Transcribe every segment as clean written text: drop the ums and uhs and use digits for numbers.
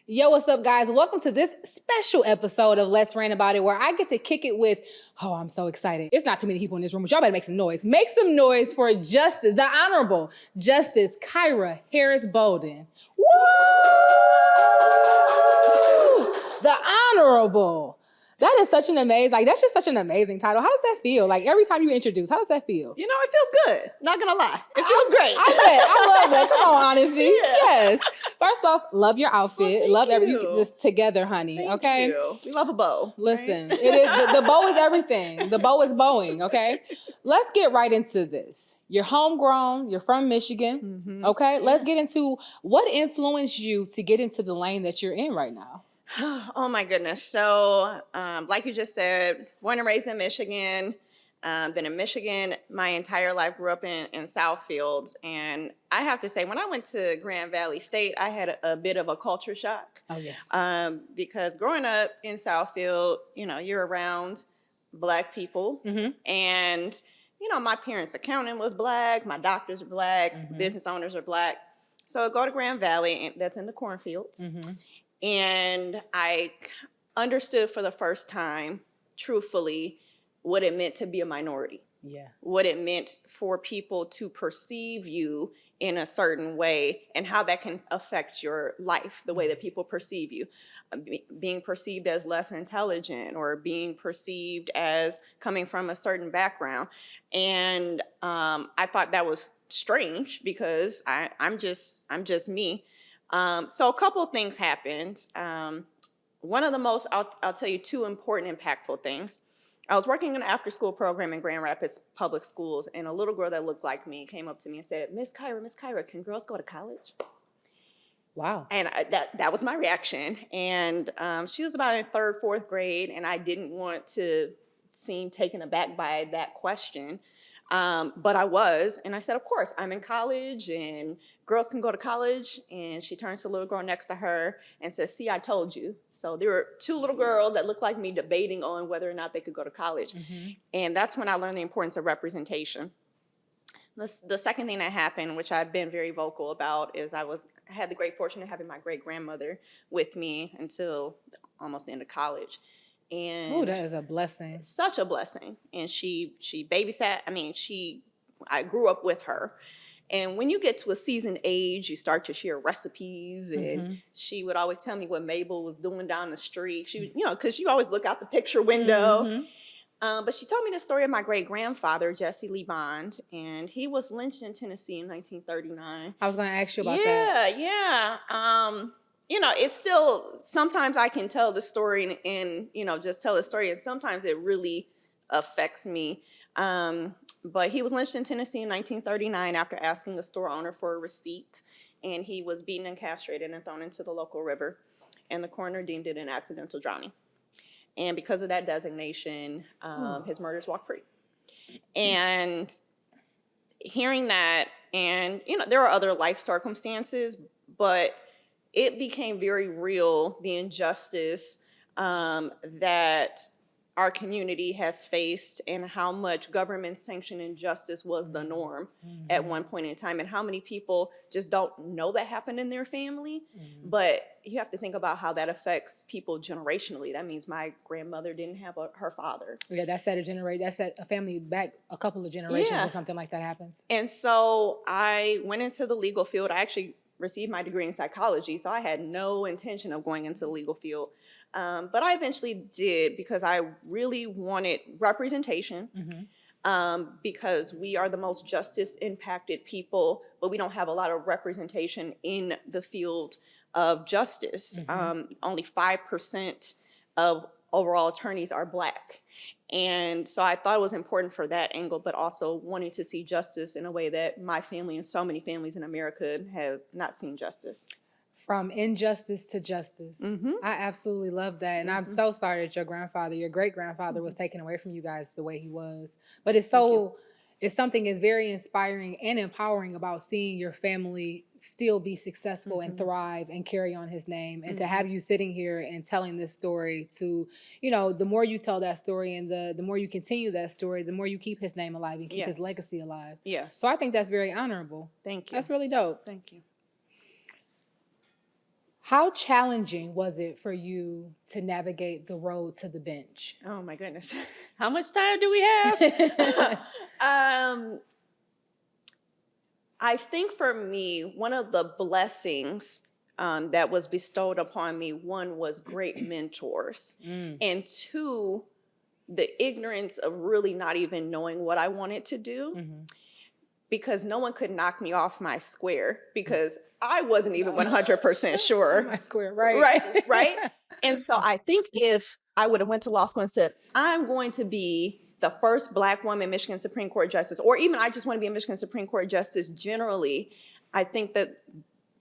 Yo, what's up, guys? Welcome to this special episode of Let's Rant About It, where I get to kick it with, oh, I'm so excited. It's not too many people in this room, but y'all better make some noise. Make some noise for Justice, the Honorable Justice Kyra Harris Bolden. Woo! The Honorable. That is such an amazing, that's just such an amazing title. How does that feel? Like every time you introduce, how does that feel? You know, it feels good. Not gonna lie. It feels great. I love that. Come on, honesty. Yeah. Yes. First off, love your outfit. Well, love everything. Just together, honey. Thank okay. You. We love a bow. Listen, right? it is the bow is everything. The bow is bowing. Okay. Let's get right into this. You're homegrown. You're from Michigan. Mm-hmm. Okay. Let's get into what influenced you to get into the lane that you're in right now. Oh my goodness. So, like you just said, born and raised in Michigan. Been in Michigan my entire life. Grew up in Southfield, and I have to say, when I went to Grand Valley State, I had a bit of a culture shock. Oh yes. Because growing up in Southfield, you know, you're around Black people, and you know, my parents' accountant was Black, my doctors are Black, business owners are Black. So I go to Grand Valley, and that's in the cornfields. And I understood for the first time, truthfully, what it meant to be a minority. Yeah. What it meant for people to perceive you in a certain way and how that can affect your life, the way that people perceive you. Being perceived as less intelligent or being perceived as coming from a certain background. And I thought that was strange because I'm just me. So a couple of things happened. One of the most, I'll tell you two important, impactful things. I was working in an after-school program in Grand Rapids Public Schools, and a little girl that looked like me came up to me and said, Miss Kyra, can girls go to college? Wow. And that was my reaction. And she was about in third, fourth grade, and I didn't want to seem taken aback by that question. But I was, and I said, of course, I'm in college and girls can go to college. And she turns to the little girl next to her and says, see, I told you. So there were two little girls that looked like me debating on whether or not they could go to college. And that's when I learned the importance of representation. The second thing that happened, which I've been very vocal about, is I had the great fortune of having my great-grandmother with me until almost the end of college. And oh, that is a blessing. Such a blessing. And she babysat. I grew up with her. And when you get to a seasoned age, you start to share recipes. And she would always tell me what Mabel was doing down the street. She would, you know, because you always look out the picture window. But she told me the story of my great-grandfather, Jesse Lee Bond. And he was lynched in Tennessee in 1939. I was going to ask you about that. Yeah. You know, it's still, sometimes I can tell the story and, you know, just tell the story. And sometimes it really affects me. But he was lynched in Tennessee in 1939 after asking a store owner for a receipt. And he was beaten and castrated and thrown into the local river. And the coroner deemed it an accidental drowning. And because of that designation, his murderers walked free. And hearing that, and, you know, there are other life circumstances, but it became very real, the injustice that our community has faced and how much government-sanctioned injustice was the norm at one point in time, and how many people just don't know that happened in their family. But you have to think about how that affects people generationally. That means my grandmother didn't have her father. Yeah, that's at a family back a couple of generations when something like that happens. And so I went into the legal field. I actually received my degree in psychology, so I had no intention of going into the legal field. But I eventually did because I really wanted representation because we are the most justice-impacted people, but we don't have a lot of representation in the field of justice. Only 5% of overall attorneys are Black. And so I thought it was important for that angle, but also wanting to see justice in a way that my family and so many families in America have not seen justice. From injustice to justice. I absolutely love that. And I'm so sorry that your great-grandfather was taken away from you guys the way he was. But it's something that's very inspiring and empowering about seeing your family still be successful and thrive and carry on his name. And to have you sitting here and telling this story to, you know, the more you tell that story and the more you continue that story, the more you keep his name alive and keep his legacy alive. Yes. So I think that's very honorable. Thank you. That's really dope. Thank you. How challenging was it for you to navigate the road to the bench? Oh my goodness. How much time do we have? I think for me, one of the blessings that was bestowed upon me, one was great mentors, and two, the ignorance of really not even knowing what I wanted to do, because no one could knock me off my square because I wasn't even 100% sure. My square, right? Right. And so I think if I would have went to law school and said, I'm going to be the first Black woman Michigan Supreme Court Justice, or even I just want to be a Michigan Supreme Court Justice generally, I think that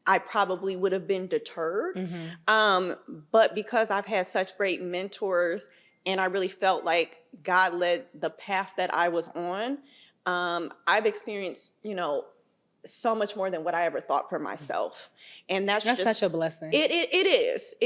I probably would have been deterred. But because I've had such great mentors and I really felt like God led the path that I was on, I've experienced, so much more than what I ever thought for myself. And that's just such a blessing. It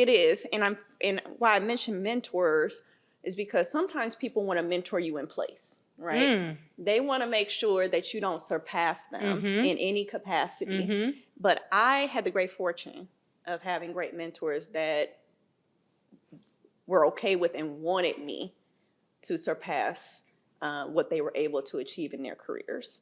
is. And why I mention mentors is because sometimes people want to mentor you in place, right? They want to make sure that you don't surpass them in any capacity. But I had the great fortune of having great mentors that were okay with and wanted me to surpass what they were able to achieve in their careers.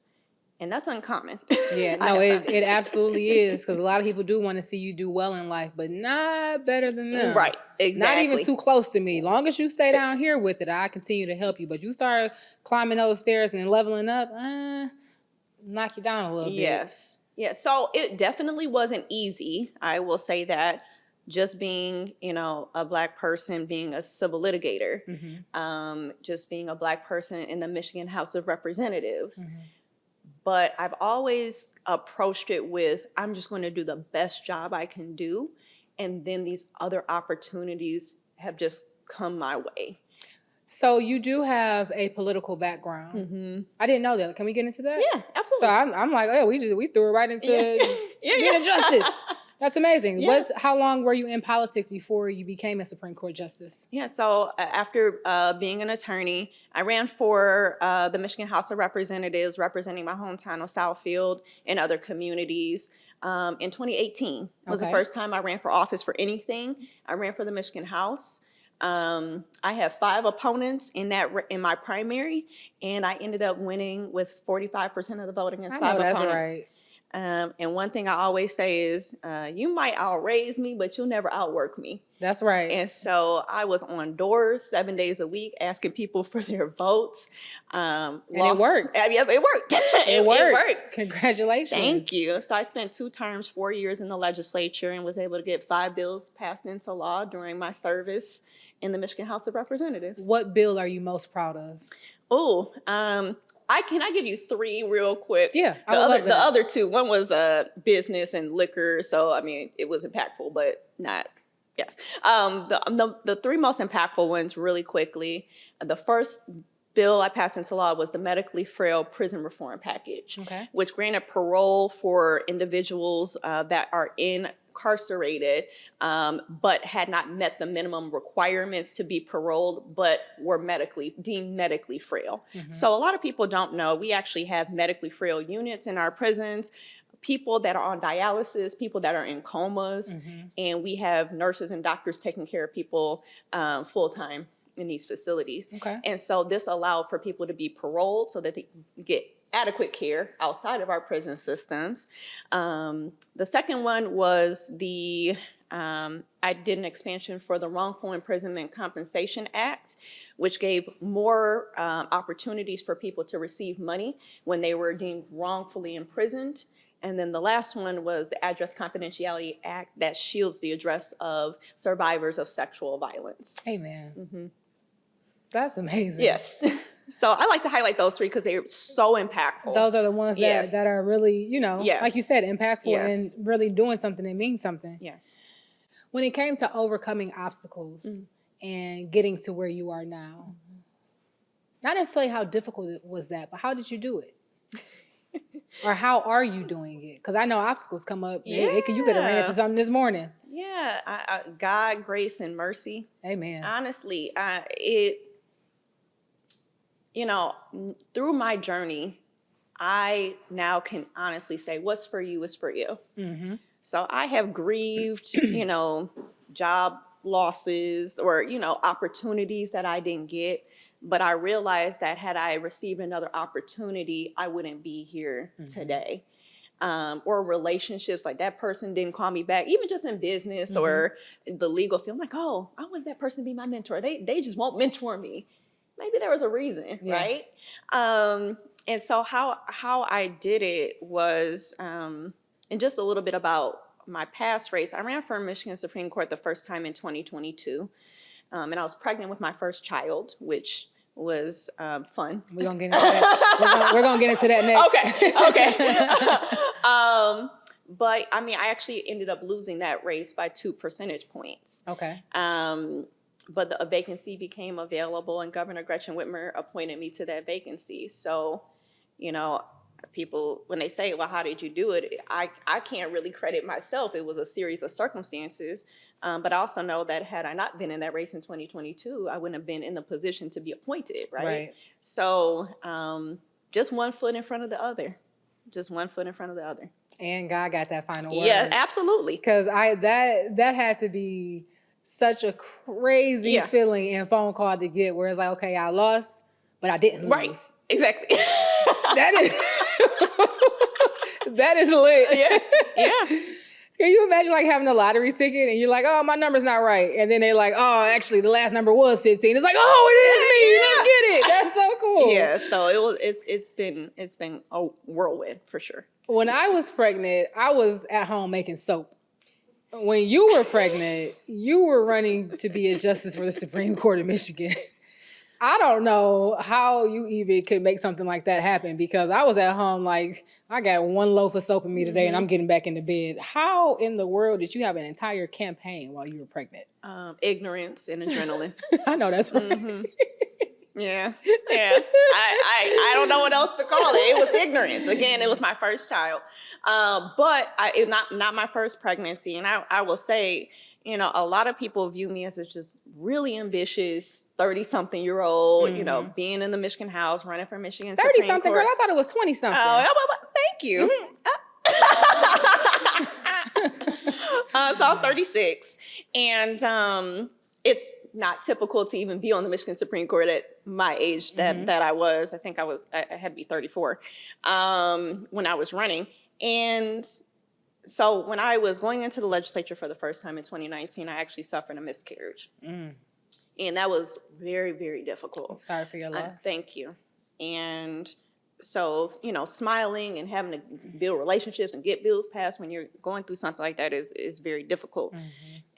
And that's uncommon. Yeah, no, it absolutely is. Because a lot of people do want to see you do well in life, but not better than them. Right, exactly. Not even too close to me. Long as you stay down here with it, I continue to help you. But you start climbing those stairs and leveling up, knock you down a little bit. Yes. Yeah. So it definitely wasn't easy. I will say that. Just being, a Black person, being a civil litigator, just being a Black person in the Michigan House of Representatives. But I've always approached it with, I'm just going to do the best job I can do. And then these other opportunities have just come my way. So you do have a political background. I didn't know that. Can we get into that? Yeah, absolutely. So I'm like, oh, we threw it right into being a justice. That's amazing. Yes. How long were you in politics before you became a Supreme Court justice? Yeah, so after being an attorney, I ran for the Michigan House of Representatives, representing my hometown of Southfield and other communities. In 2018 was the first time I ran for office for anything. I ran for the Michigan House. I had 5 opponents in my primary, and I ended up winning with 45% of the vote against 5 opponents. That's right. And one thing I always say is, you might outraise me, but you'll never outwork me. That's right. And so I was on doors 7 days a week asking people for their votes. And it worked. Yeah, it worked. It worked. Congratulations. Thank you. So I spent 2 terms, 4 years in the legislature, and was able to get 5 bills passed into law during my service in the Michigan House of Representatives. What bill are you most proud of? Oh, can I give you 3 real quick? Yeah, the other 2. One was business and liquor, so it was impactful, but not. Yeah. The 3 most impactful ones, really quickly. The first bill I passed into law was the medically frail prison reform package, which granted parole for individuals that are incarcerated, but had not met the minimum requirements to be paroled, but were deemed medically frail. So a lot of people don't know, we actually have medically frail units in our prisons, people that are on dialysis, people that are in comas, and we have nurses and doctors taking care of people full-time in these facilities. And so this allowed for people to be paroled so that they get adequate care outside of our prison systems. The second one was I did an expansion for the Wrongful Imprisonment Compensation Act, which gave more opportunities for people to receive money when they were deemed wrongfully imprisoned. And then the last one was the Address Confidentiality Act that shields the address of survivors of sexual violence. Amen. That's amazing. Yes. So I like to highlight those 3 because they're so impactful. Those are the ones that are really, like you said, impactful and really doing something that means something. Yes. When it came to overcoming obstacles and getting to where you are now, not necessarily how difficult was that, but how did you do it? Or how are you doing it? Because I know obstacles come up. You could have ran into something this morning. Yeah. God, grace, and mercy. Amen. Honestly, through my journey, I now can honestly say what's for you is for you. So I have grieved, job losses or, opportunities that I didn't get. But I realized that had I received another opportunity, I wouldn't be here today. Or relationships, like that person didn't call me back, even just in business or the legal field. I'm like, oh, I want that person to be my mentor. They just won't mentor me. Maybe there was a reason, right? And so how I did it was, and just a little bit about my past race. I ran for Michigan Supreme Court the first time in 2022. And I was pregnant with my first child, which was fun. We're gonna get into that. We're gonna get into that next. Okay. But I mean, I actually ended up losing that race by 2 percentage points. Okay. But a vacancy became available, and Governor Gretchen Whitmer appointed me to that vacancy. So, people, when they say, well, how did you do it? I can't really credit myself. It was a series of circumstances. But I also know that had I not been in that race in 2022, I wouldn't have been in the position to be appointed, right? So just one foot in front of the other. Just one foot in front of the other. And God got that final word. Yeah, absolutely. Because that had to be such a crazy feeling and phone call to get, where it's like, okay, I lost, but I didn't lose. Right, exactly. That is lit. Yeah. Can you imagine like having a lottery ticket and you're like, oh, my number's not right. And then they're like, oh, actually the last number was 15. It's like, oh, it is me. Let's get it. That's so cool. Yeah. So it's been a whirlwind for sure. When I was pregnant, I was at home making soap. When you were pregnant, you were running to be a justice for the Supreme Court of Michigan. I don't know how you even could make something like that happen, because I was at home like, I got one loaf of soap in me today and I'm getting back into bed. How in the world did you have an entire campaign while you were pregnant? Ignorance and adrenaline. I know that's right. Mm-hmm. Yeah. I don't know what else to call it. It was ignorance. Again, it was my first child. But not my first pregnancy. And I will say, a lot of people view me as a just really ambitious 30-something-year-old, being in the Michigan House, running for Michigan Supreme Court. 30-something, girl. I thought it was 20-something. Oh, thank you. So I'm 36. And it's not typical to even be on the Michigan Supreme Court at my age that I was. I think I had to be 34 when I was running. And so when I was going into the legislature for the first time in 2019, I actually suffered a miscarriage. And that was very, very difficult. Sorry for your loss. Thank you. And so, smiling and having to build relationships and get bills passed when you're going through something like that is very difficult.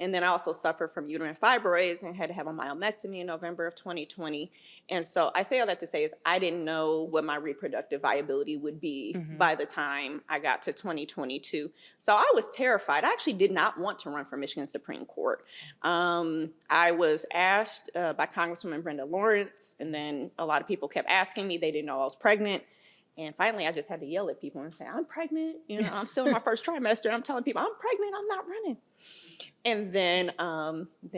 And then I also suffered from uterine fibroids and had to have a myomectomy in November of 2020. And so I say all that to say is I didn't know what my reproductive viability would be by the time I got to 2022. So I was terrified. I actually did not want to run for Michigan Supreme Court. I was asked by Congresswoman Brenda Lawrence, and then a lot of people kept asking me. They didn't know I was pregnant. And finally, I just had to yell at people and say, I'm pregnant. I'm still in my first trimester. I'm telling people, I'm pregnant. I'm not running. And then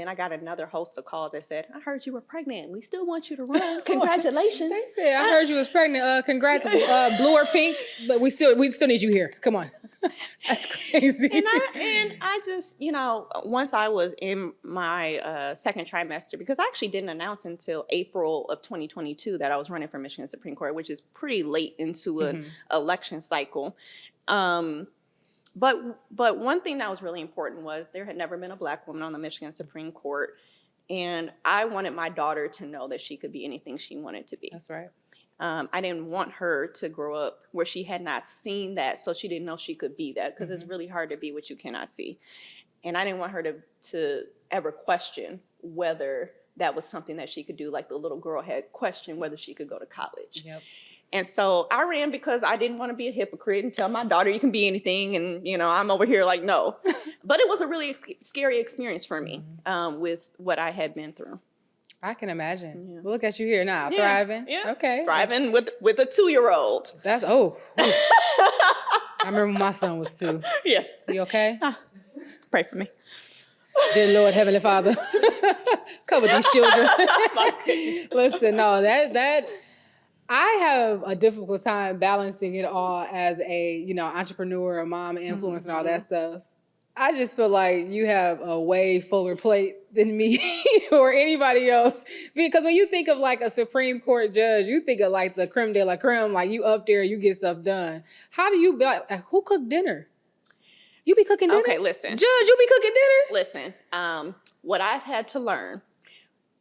I got another host of calls that said, I heard you were pregnant. We still want you to run. Congratulations. They said, I heard you was pregnant. Congrats, blue or pink, but we still need you here. Come on. That's crazy. And I just, once I was in my second trimester, because I actually didn't announce until April of 2022 that I was running for Michigan Supreme Court, which is pretty late into an election cycle. But one thing that was really important was there had never been a Black woman on the Michigan Supreme Court. And I wanted my daughter to know that she could be anything she wanted to be. That's right. I didn't want her to grow up where she had not seen that, so she didn't know she could be that, because it's really hard to be what you cannot see. And I didn't want her to ever question whether that was something that she could do, like the little girl had questioned whether she could go to college. Yep. And so I ran because I didn't want to be a hypocrite and tell my daughter you can be anything. And, I'm over here like, no. But it was a really scary experience for me with what I had been through. I can imagine. Yeah. Well, look at you here now, thriving. Yeah. Okay. Thriving with a 2-year-old. That's, I remember when my son was 2. Yes. You okay? Pray for me. Dear Lord, Heavenly Father, cover these children. Listen, no, that I have a difficult time balancing it all as a, entrepreneur, a mom, influencer, and all that stuff. I just feel like you have a way fuller plate than me or anybody else. Because when you think of like a Supreme Court judge, you think of like the creme de la creme, like you up there, you get stuff done. How do you be like, who cooked dinner? You be cooking dinner? Okay, listen. Judge, you be cooking dinner? Listen, what I've had to learn,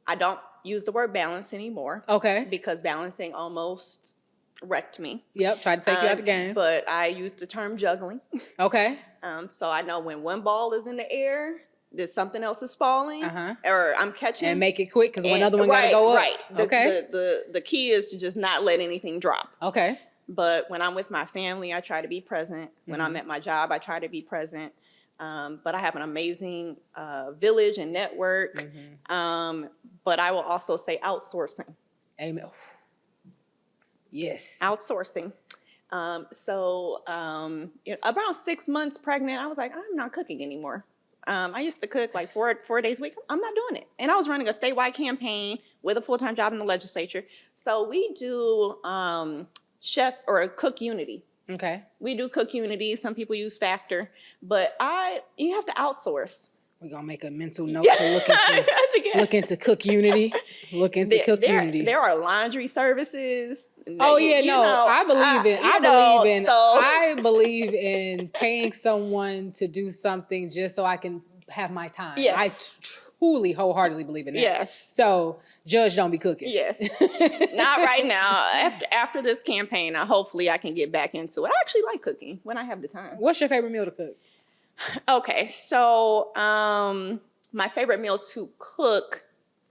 I don't use the word balance anymore. Okay. Because balancing almost wrecked me. Yep, tried to take you out the game. But I use the term juggling. Okay. So I know when one ball is in the air, that something else is falling, or I'm catching. And make it quick because another one got to go up. Right. The key is to just not let anything drop. Okay. But when I'm with my family, I try to be present. When I'm at my job, I try to be present. But I have an amazing village and network. But I will also say outsourcing. Amen. Yes. Outsourcing. So around 6 months pregnant, I was like, I'm not cooking anymore. I used to cook like four days a week. I'm not doing it. And I was running a statewide campaign with a full-time job in the legislature. So we do chef or cook unity. Okay. We do cook unity. Some people use Factor, but you have to outsource. We're going to make a mental note to look into Cook Unity. Look into Cook Unity. There are laundry services. Oh, yeah, I believe in paying someone to do something just so I can have my time. Yes. I truly, wholeheartedly believe in that. Yes. So, Judge, don't be cooking. Yes. Not right now. After this campaign, hopefully I can get back into it. I actually like cooking when I have the time. What's your favorite meal to cook? Okay, so my favorite meal to cook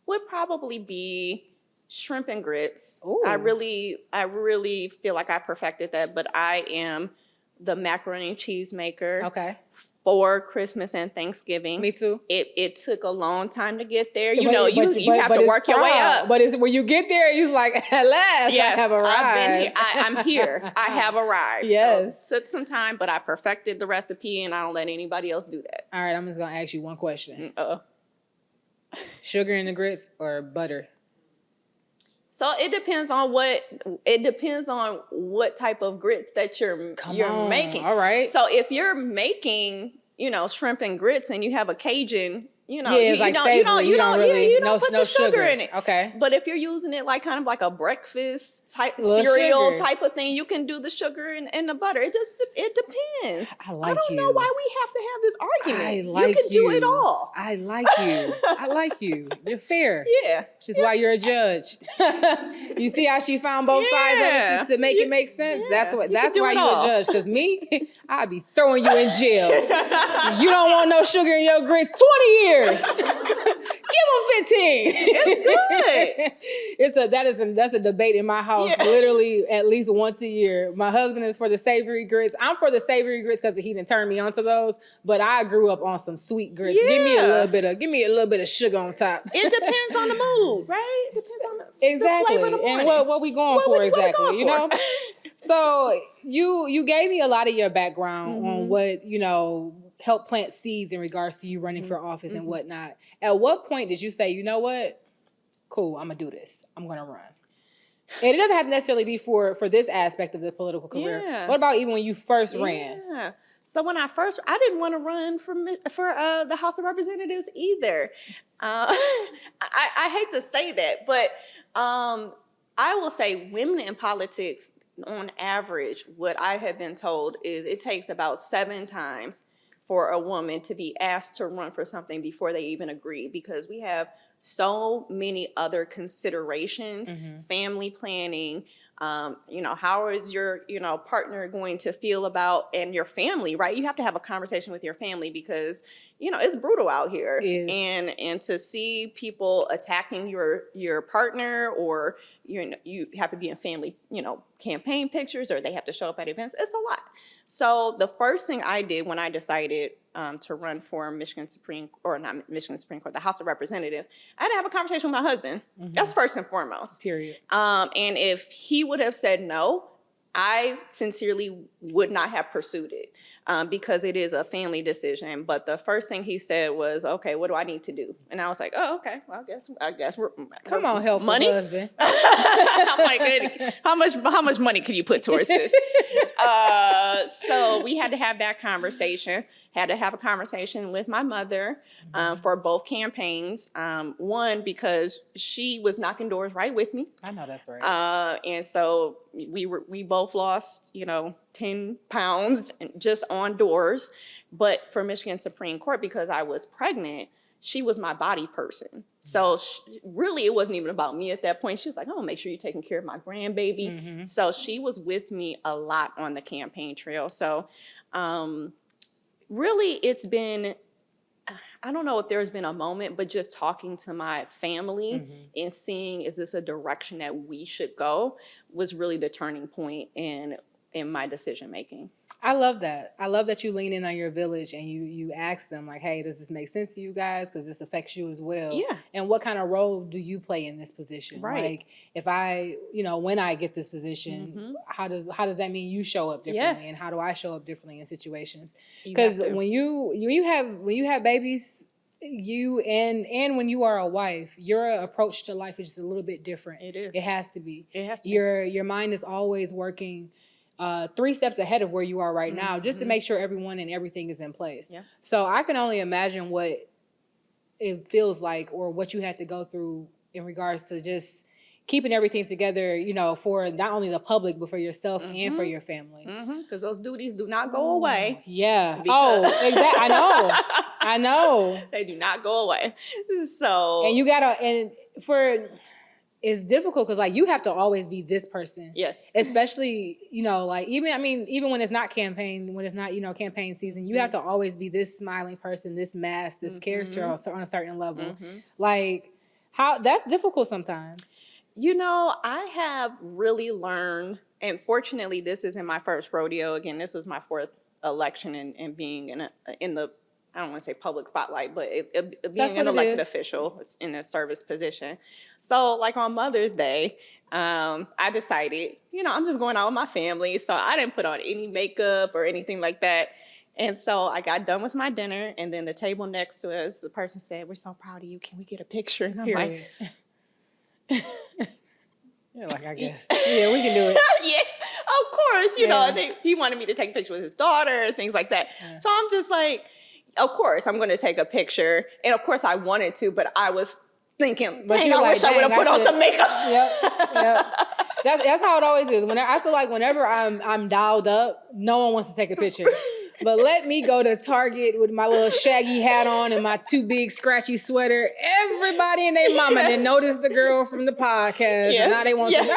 would probably be shrimp and grits. Ooh. I really feel like I perfected that, but I am the macaroni and cheese maker. Okay. For Christmas and Thanksgiving. Me too. It took a long time to get there. You have to work your way up. But when you get there, you're like, at last, yes, I have arrived. I've been here. I'm here. I have arrived. Yes. So it took some time, but I perfected the recipe, and I don't let anybody else do that. All right, I'm just going to ask you one question. Sugar in the grits or butter? So it depends on what type of grits that you're making. All right. So if you're making, shrimp and grits and you have a Cajun, you don't put the sugar in it. Okay. But if you're using it like kind of like a breakfast type cereal type of thing, you can do the sugar and the butter. It depends. I don't know why we have to have this argument. You can do it all. I like you. I like you. You're fair. Yeah. Which is why you're a judge. You see how she found both sides of it to make it make sense? Yeah. That's why you're a judge. Because me, I'd be throwing you in jail. You don't want no sugar in your grits. 20 years. Give them 15. It's good. That's a debate in my house literally at least once a year. My husband is for the savory grits. I'm for the savory grits because he didn't turn me onto those. But I grew up on some sweet grits. Yeah. Give me a little bit of sugar on top. It depends on the mood, right? It depends on the flavor of the morning. And what we going for exactly, you know? So you gave me a lot of your background on what, help plant seeds in regards to you running for office and whatnot. At what point did you say, you know what? Cool, I'm going to do this. I'm going to run. And it doesn't have to necessarily be for this aspect of the political career. Yeah. What about even when you first ran? Yeah. So when I didn't want to run for the House of Representatives either. I hate to say that, but I will say women in politics, on average, what I have been told is it takes about 7 times for a woman to be asked to run for something before they even agree, because we have so many other considerations, family planning, how is your, partner going to feel about, and your family, right? You have to have a conversation with your family because, it's brutal out here. And to see people attacking your partner, or, you have to be in family, campaign pictures, or they have to show up at events. It's a lot. So the first thing I did when I decided to run for the House of Representatives, I had to have a conversation with my husband. That's first and foremost. Period. And if he would have said no, I sincerely would not have pursued it. because it is a family decision. But the first thing he said was, okay, what do I need to do? And I was like, oh, okay, well, I guess we're come on, helpful money. husband. I'm like, good. How much money can you put towards this? So we had to have that conversation. Had to have a conversation with my mother for both campaigns. One, because she was knocking doors right with me. I know that's right. And so we both lost, 10 pounds just on doors. But for Michigan Supreme Court, because I was pregnant, she was my body person. So really, it wasn't even about me at that point. She was like, oh, make sure you're taking care of my grandbaby. Mm-hmm. So she was with me a lot on the campaign trail. So really, it's been, I don't know if there's been a moment, but just talking to my family and seeing, is this a direction that we should go, was really the turning point in my decision making. I love that. I love that you lean in on your village and you ask them like, hey, does this make sense to you guys? Because this affects you as well. Yeah. And what kind of role do you play in this position? Right. Like if I, when I get this position, how does that mean you show up differently? Yes. And how do I show up differently in situations? Because when you have babies, you and when you are a wife, your approach to life is just a little bit different. It is. It has to be. It has to be. Your mind is always working 3 steps ahead of where you are right now, just to make sure everyone and everything is in place. Yeah. So I can only imagine what it feels like or what you had to go through in regards to just keeping everything together, for not only the public, but for yourself and for your family. Because those duties do not go away. Yeah. Exactly. I know. They do not go away. So. And you gotta, it's difficult because you have to always be this person. Yes. Especially, even when it's not campaign campaign season, you have to always be this smiling person, this mask, this character on a certain level. How that's difficult sometimes. I have really learned, and fortunately this isn't my first rodeo. Again, this was my 4th election and being in the I don't want to say public spotlight, but being an elected official in a service position. So like on Mother's Day, I decided, I'm just going out with my family. So I didn't put on any makeup or anything like that. And so I got done with my dinner, and then the table next to us, the person said, "We're so proud of you. Can we get a picture?" And I'm like, yeah, I guess. Yeah, we can do it. Yeah, of course. He wanted me to take a picture with his daughter, things like that. Yeah. So I'm just like, of course, I'm going to take a picture. And of course, I wanted to, but I was thinking, dang, I wish I would have put on some makeup. Yep. That's how it always is. I feel like whenever I'm dialed up, no one wants to take a picture. But let me go to Target with my little shaggy hat on and my too big scratchy sweater. Everybody and their mama then noticed the girl from the podcast. Yes. And now they want to say, y'all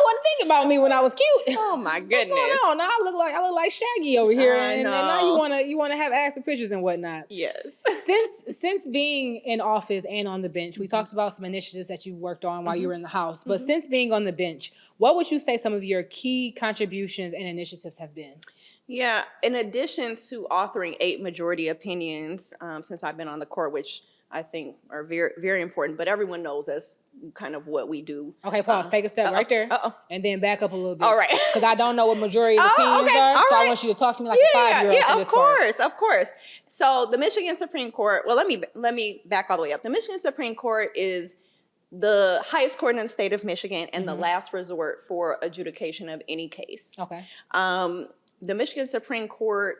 wasn't thinking about me when I was cute. Oh my goodness. What's going on? Now I look like Shaggy over here. And now you wanna have ass and pictures and whatnot. Yes. Since being in office and on the bench, we talked about some initiatives that you worked on while you were in the House. But since being on the bench, what would you say some of your key contributions and initiatives have been? Yeah, in addition to authoring 8 majority opinions since I've been on the court, which I think are very, very important, but everyone knows that's kind of what we do. Okay, pause. Take a step right there, and then back up a little bit. All right. Because I don't know what majority opinions are, so I want you to talk to me like a 5-year-old. Yeah, of course. So the Michigan Supreme Court, well, let me back all the way up. The Michigan Supreme Court is the highest court in the state of Michigan and the last resort for adjudication of any case. Okay. The Michigan Supreme Court,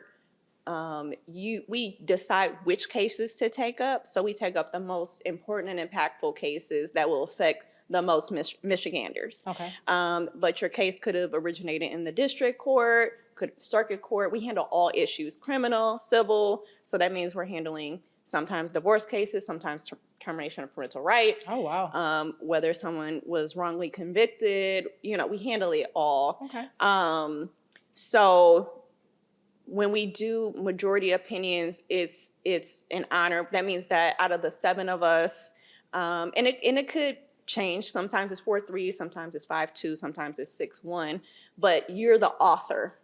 we decide which cases to take up. So we take up the most important and impactful cases that will affect the most Michiganders. Okay. But your case could have originated in the district court, circuit court. We handle all issues, criminal, civil. So that means we're handling sometimes divorce cases, sometimes termination of parental rights. Oh, wow. Whether someone was wrongly convicted, we handle it all. Okay. So when we do majority opinions, it's an honor. That means that out of the 7 of us, and it could change. Sometimes it's 4-3, sometimes it's 5-2, sometimes it's 6-1. But you're the author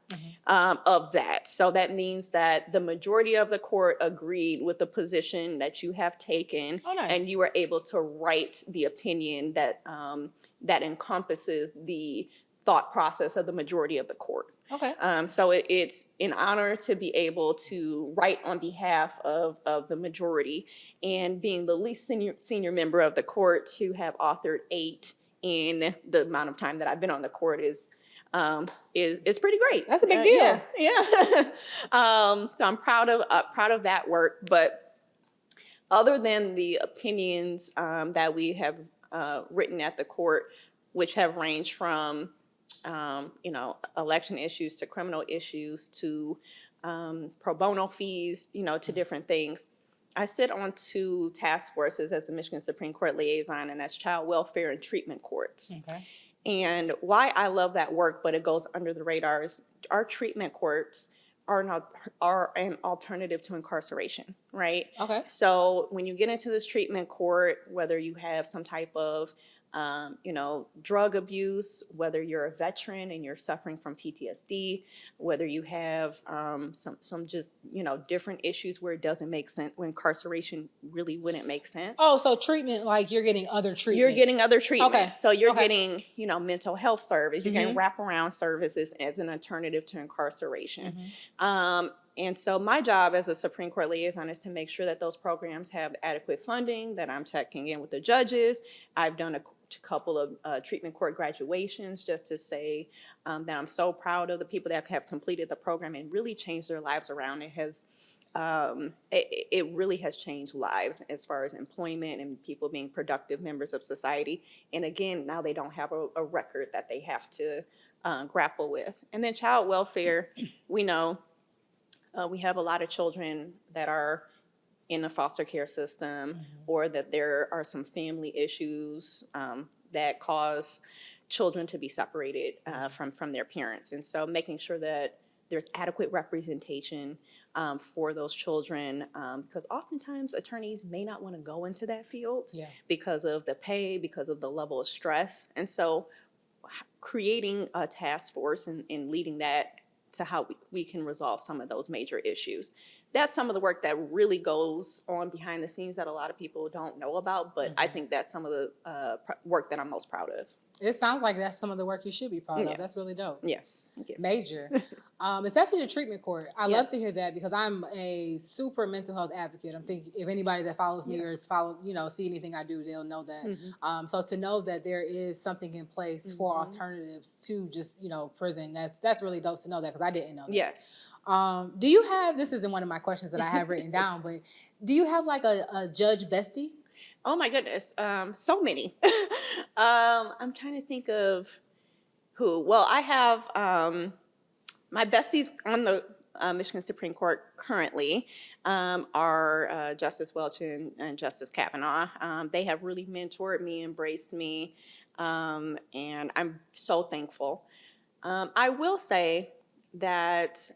of that. So that means that the majority of the court agreed with the position that you have taken, and you were able to write the opinion that encompasses the thought process of the majority of the court. Okay. So it's an honor to be able to write on behalf of the majority, and being the least senior member of the court to have authored 8 in the amount of time that I've been on the court is pretty great. That's a big deal. Yeah. So I'm proud of that work. But other than the opinions that we have written at the court, which have ranged from election issues to criminal issues to pro bono fees, to different things. I sit on 2 task forces as a Michigan Supreme Court liaison, and that's child welfare and treatment courts. Okay. And why I love that work, but it goes under the radar, is our treatment courts are an alternative to incarceration, right? Okay. So when you get into this treatment court, whether you have some type of drug abuse, whether you're a veteran and you're suffering from PTSD, whether you have some just, different issues where it doesn't make sense, when incarceration really wouldn't make sense. Oh, so treatment, like you're getting other treatment. You're getting other treatment. Okay. So you're getting, mental health service. You're Mm-hmm. getting wraparound services as an alternative to incarceration. Mm-hmm. And so my job as a Supreme Court liaison is to make sure that those programs have adequate funding, that I'm checking in with the judges. I've done a couple of treatment court graduations just to say that I'm so proud of the people that have completed the program and really changed their lives around. It really has changed lives as far as employment and people being productive members of society. And again, now they don't have a record that they have to grapple with. And then child welfare, we know we have a lot of children that are in the foster care system, mm-hmm. or that there are some family issues that cause children to be separated from their parents. And so making sure that there's adequate representation for those children, because oftentimes attorneys may not want to go into that field because of the pay, because of the level of stress. And so creating a task force and leading that to how we can resolve some of those major issues. That's some of the work that really goes on behind the scenes that a lot of people don't know about, but mm-hmm. I think that's some of the work that I'm most proud of. It sounds like that's some of the work you should be proud Yes. of. That's really dope. Yes. Thank you. Major. Especially the treatment court. I love to hear that because I'm a super mental health advocate. I'm thinking if anybody that follows me or see anything I do, they'll know that. Mm-hmm. So to know that there is something in place mm-hmm. for alternatives to just, prison, that's really dope to know that because I didn't know that. Yes. Do you have, this isn't one of my questions that I have written down, but do you have like a judge bestie? Oh my goodness. So many. I'm trying to think of who. Well, I have my besties on the Michigan Supreme Court currently are Justice Welch and Justice Kavanaugh. They have really mentored me, embraced me, and I'm so thankful. I will say that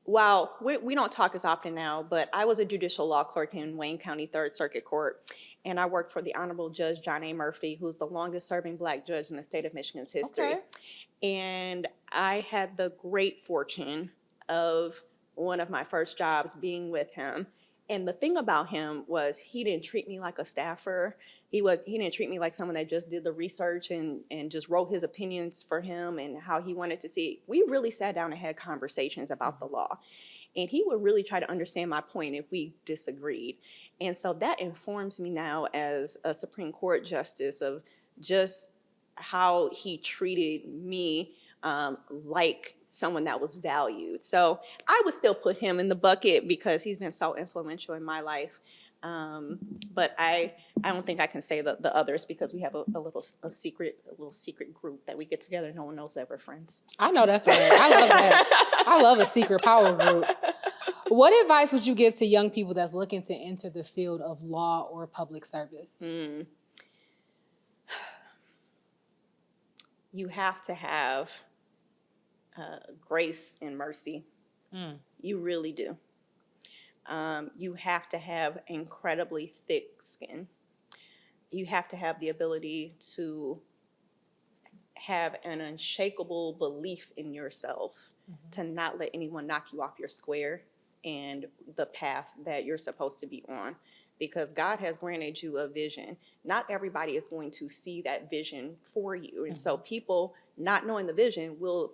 while we don't talk as often now, but I was a judicial law clerk in Wayne County 3rd Circuit Court, and I worked for the Honorable Judge John A. Murphy, who's the longest serving Black judge in the state of Michigan's history. Okay. And I had the great fortune of one of my first jobs being with him. And the thing about him was he didn't treat me like a staffer. He didn't treat me like someone that just did the research and just wrote his opinions for him and how he wanted to see it. We really sat down and had conversations about the law. And he would really try to understand my point if we disagreed. And so that informs me now as a Supreme Court justice of just how he treated me like someone that was valued. So I would still put him in the bucket because he's been so influential in my life. But I don't think I can say the others because we have a little secret group that we get together. No one knows that we're friends. I know that's right. I love that. I love a secret power group. What advice would you give to young people that's looking to enter the field of law or public service? You have to have grace and mercy. You really do. You have to have incredibly thick skin. You have to have the ability to have an unshakable belief in yourself, to not let anyone knock you off your square and the path that you're supposed to be on. because God has granted you a vision. Not everybody is going to see that vision for you. And so people not knowing the vision will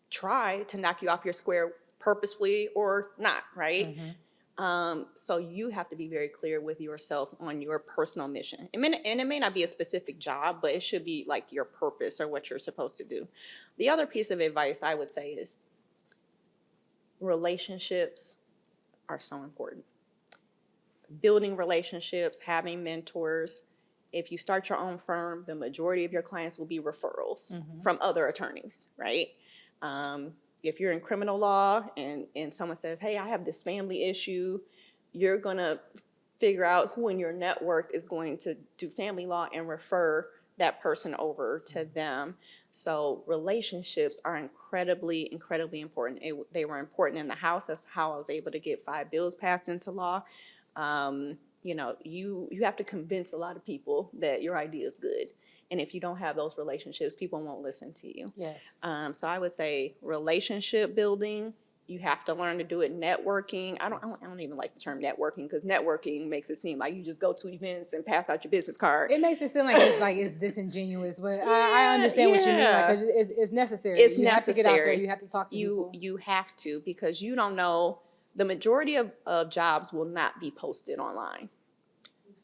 try to knock you off your square purposefully or not, right? So you have to be very clear with yourself on your personal mission. And it may not be a specific job, but it should be like your purpose or what you're supposed to do. The other piece of advice I would say is relationships are so important. Building relationships, having mentors. If you start your own firm, the majority of your clients will be referrals from other attorneys, right? If you're in criminal law and someone says, hey, I have this family issue, you're going to figure out who in your network is going to do family law and refer that person over to them. So relationships are incredibly, incredibly important. They were important in the house. That's how I was able to get 5 bills passed into law. You know, you have to convince a lot of people that your idea is good. And if you don't have those relationships, people won't listen to you. Yes. So I would say relationship building. You have to learn to do it. Networking. I don't even like the term networking, because networking makes it seem like you just go to events and pass out your business card. It makes it seem like it's disingenuous, but I understand what you mean. Like, 'cause it's necessary. It's you necessary. have to get out there. You have to talk to people. You have to, because you don't know. The majority of jobs will not be posted online.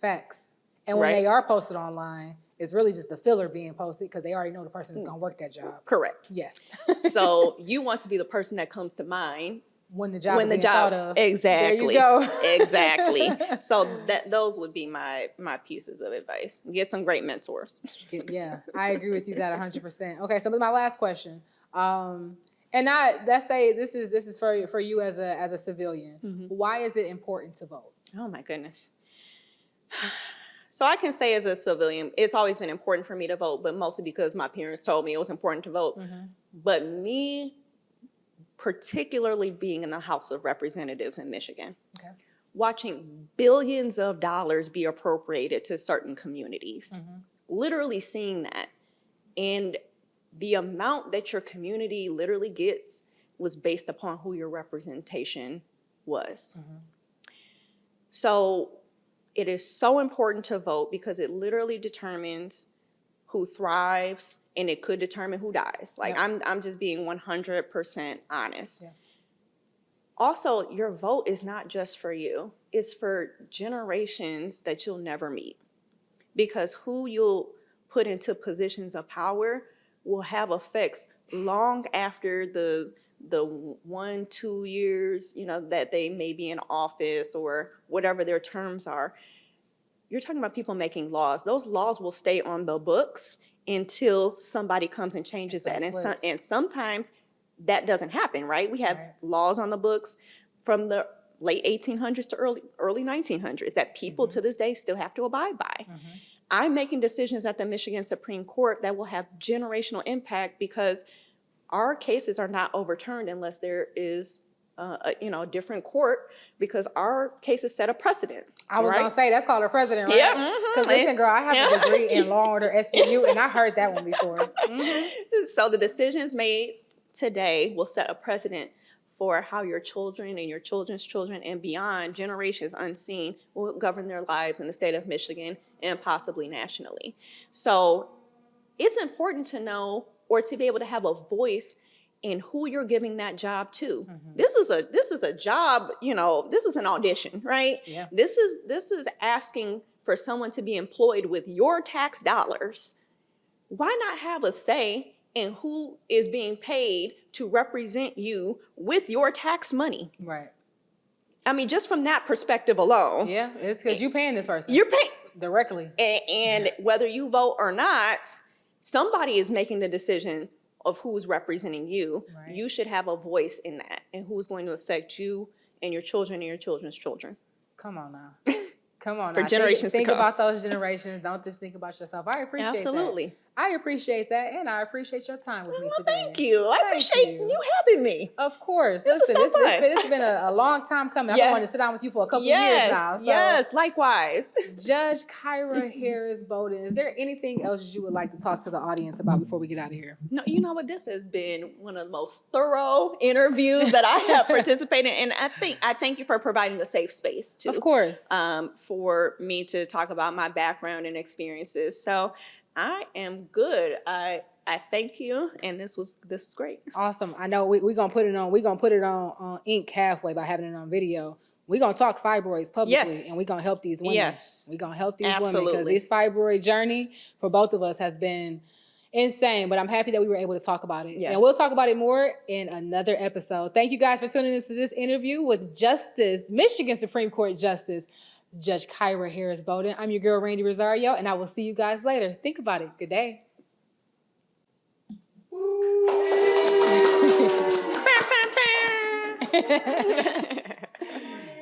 Facts. And when they are posted online, it's really just a filler being posted because they already know the person is going to work that job. Correct. Yes. So you want to be the person that comes to mind when the job is being thought of. Exactly. There you go. Exactly. So those would be my pieces of advice. Get some great mentors. Yeah, I agree with you that 100%. Okay, so my last question. And let's say this is for you as a civilian. Why is it important to vote? Oh my goodness. So I can say as a civilian, it's always been important for me to vote, but mostly because my parents told me it was important to vote. But me particularly being in the House of Representatives in Michigan, watching billions of dollars be appropriated to certain communities, literally seeing that. And the amount that your community literally gets was based upon who your representation was. So it is so important to vote because it literally determines who thrives, and it could determine who dies. Like, I'm just being 100% honest. Also, your vote is not just for you. It's for generations that you'll never meet, because who you'll put into positions of power will have effects long after the 1-2 years, you know, that they may be in office or whatever their terms are. You're talking about people making laws. Those laws will stay on the books until somebody comes and changes that. And sometimes that doesn't happen, right? We have laws on the books from the late 1800s to early 1900s that people to this day still have to abide by. I'm making decisions at the Michigan Supreme Court that will have generational impact, because our cases are not overturned unless there is a different court, because our cases set a precedent. I was going to say, that's called a precedent, right? Yeah. Because listen, girl, I have a degree in law and order SVU, and I heard that one before. So the decisions made today will set a precedent for how your children and your children's children and beyond, generations unseen, will govern their lives in the state of Michigan and possibly nationally. So it's important to know, or to be able to have a voice in who you're giving that job to. This is a job, you know, this is an audition, right? Yeah. This is asking for someone to be employed with your tax dollars. Why not have a say in who is being paid to represent you with your tax money? Right. I mean, just from that perspective alone. Yeah, it's because you're paying this person. You're paying directly. And whether you vote or not, somebody is making the decision of who's representing you. Right. You should have a voice in that, and who's going to affect you and your children and your children's children. Come on now. Come on now. For generations Think to come. about those generations. Don't just think about yourself. I appreciate that. Absolutely. I appreciate that, and I appreciate your time with me Well, today. thank you. I Thank appreciate you having me. Of course. This was so fun. It's been a long time coming. I've been wanting to sit down with you for a couple years now. So. Yes, likewise. Judge Kyra Harris Bolden, is there anything else you would like to talk to the audience about before we get out of here? No, you know what? This has been one of the most thorough interviews that I have participated in. I thank you for providing a safe space too. Of course. For me to talk about my background and experiences. So I am good. I thank you, and this is great. Awesome. I know we're gonna put it on ink halfway by having it on video. We're gonna talk fibroids publicly, and we're gonna help these women. Yes, we're gonna help these women absolutely. because this fibroid journey for both of us has been insane. But I'm happy that we were able to talk about it, and we'll talk about it more in another episode. Thank you guys for tuning into this interview with Michigan Supreme Court Justice Judge Kyra Harris Bolden. I'm your girl Randi Rosario, and I will see you guys later. Think about it. Good day.